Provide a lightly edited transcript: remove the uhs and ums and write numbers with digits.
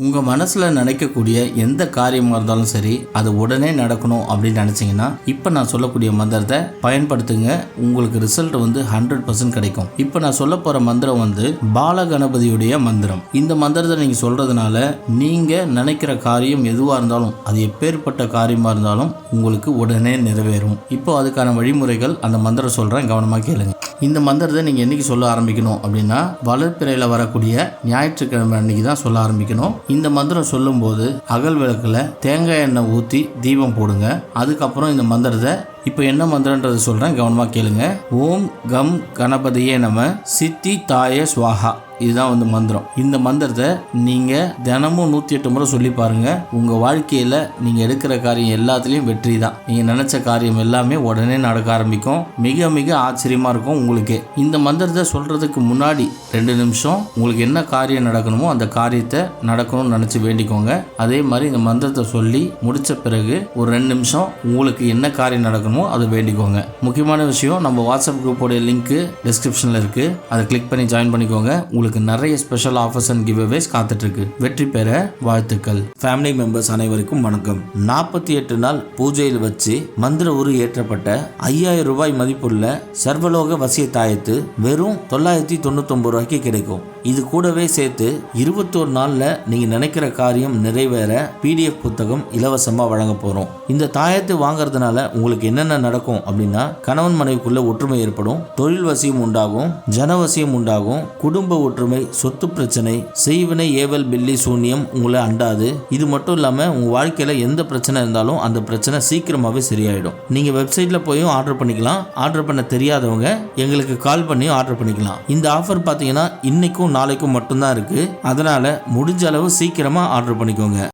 உங்கள் மனசில் நினைக்கக்கூடிய எந்த காரியமாக இருந்தாலும் சரி, அது உடனே நடக்கணும் அப்படின்னு நினச்சிங்கன்னா இப்போ நான் சொல்லக்கூடிய மந்திரத்தை பயன்படுத்துங்க. உங்களுக்கு ரிசல்ட் 100% கிடைக்கும். இப்போ நான் சொல்ல போகிற மந்திரம் பால கணபதியுடைய மந்திரம். இந்த மந்திரத்தை நீங்கள் சொல்கிறதுனால நீங்கள் நினைக்கிற காரியம் எதுவாக இருந்தாலும், அது எப்பேற்பட்ட காரியமாக இருந்தாலும் உங்களுக்கு உடனே நிறைவேறும். இப்போ அதுக்கான வழிமுறைகள் அந்த மந்திரம் சொல்கிறேன், கவனமாக கேளுங்க. இந்த மந்திரத்தை நீங்கள் என்றைக்கு சொல்ல ஆரம்பிக்கணும் அப்படின்னா, வளர்ப்பிறையில் வரக்கூடிய ஞாயிற்றுக்கிழமை அன்னைக்கு தான் சொல்ல ஆரம்பிக்கணும். இந்த மந்திரம் சொல்லும்போது அகல் விளக்குல தேங்காய் எண்ணெய் ஊற்றி தீபம் போடுங்க. அதுக்கப்புறம் இந்த மந்திரத்தை இப்போ என்ன மந்திரன்றது சொல்கிறேன், கவனமாக கேளுங்க. ஓம் கம் கணபதியே நம சித்தி தாய ஸ்வாஹா. இதுதான் மந்திரம். இந்த மந்திரத்தை நீங்கள் தினமும் 108 முறை சொல்லி பாருங்க. உங்கள் வாழ்க்கையில் நீங்கள் எடுக்கிற காரியம் எல்லாத்துலேயும் வெற்றி தான். நீங்கள் நினச்ச காரியம் எல்லாமே உடனே நடக்க ஆரம்பிக்கும். மிக மிக ஆச்சரியமாக இருக்கும் உங்களுக்கு. இந்த மந்திரத்தை சொல்கிறதுக்கு முன்னாடி 2 நிமிஷம் உங்களுக்கு என்ன காரியம் நடக்கணுமோ அந்த காரியத்தை நடக்கணும்னு நினச்சி வேண்டிக்கோங்க. அதே மாதிரி இந்த மந்திரத்தை சொல்லி முடித்த பிறகு ஒரு 2 நிமிஷம் உங்களுக்கு என்ன காரியம் நடக்கணுமோ அதை வேண்டிக்கோங்க. முக்கியமான விஷயம், நம்ம வாட்ஸ்அப் குரூப்போடைய லிங்க்கு டிஸ்கிரிப்ஷனில் இருக்குது. அதை கிளிக் பண்ணி ஜாயின் பண்ணிக்கோங்க. உங்களுக்கு நிறைய ஸ்பெஷல் ஆஃபர்ஸ் அண்ட் கிவ் அவேஸ் காத்துட்டு இருக்கு. வெற்றி பெற வாழ்த்துக்கள். ஃபேமிலி மெம்பர்ஸ் அனைவருக்கும் வணக்கம். 48 நாள் பூஜையில் வச்சு மந்திர உரு ஏற்றப்பட்ட 5000 ரூபாய் மதிப்புள்ள சர்வலோக வசிய தாயத்து வெறும் 999 ரூபாய்க்கு கிடைக்கும். இது கூடவே சேர்த்து 21 நாள்ல நீங்க நினைக்கிற காரியம் நிறைவேற PDF புத்தகம் இலவசமா வழங்க போறோம். இந்த தாயத்தை வாங்கறதுனால உங்களுக்கு என்னென்ன நடக்கும் அப்படின்னா, கணவன் மனைவிக்குள்ள ஒற்றுமை ஏற்படும், தொழில் வசியம் உண்டாகும், ஜனவசியம் உண்டாகும், குடும்ப ஒற்றுமை, சொத்து பிரச்சனை, செய்வினை ஏவல் பில்லி சூன்யம் உங்களை அண்டாது. இது மட்டும் இல்லாம உங்க வாழ்க்கையில எந்த பிரச்சனை இருந்தாலும் அந்த பிரச்சனை சீக்கிரமாவே சரியாயிடும். நீங்க வெப்சைட்ல போயும் ஆர்டர் பண்ணிக்கலாம். ஆர்டர் பண்ண தெரியாதவங்க எங்களுக்கு கால் பண்ணி ஆர்டர் பண்ணிக்கலாம். இந்த ஆஃபர் பாத்தீங்கன்னா இன்னைக்கும் நாளைக்கும் மட்டும்தான் இருக்கு. அதனால முடிஞ்ச அளவு சீக்கிரமா ஆர்டர் பண்ணிக்கோங்க.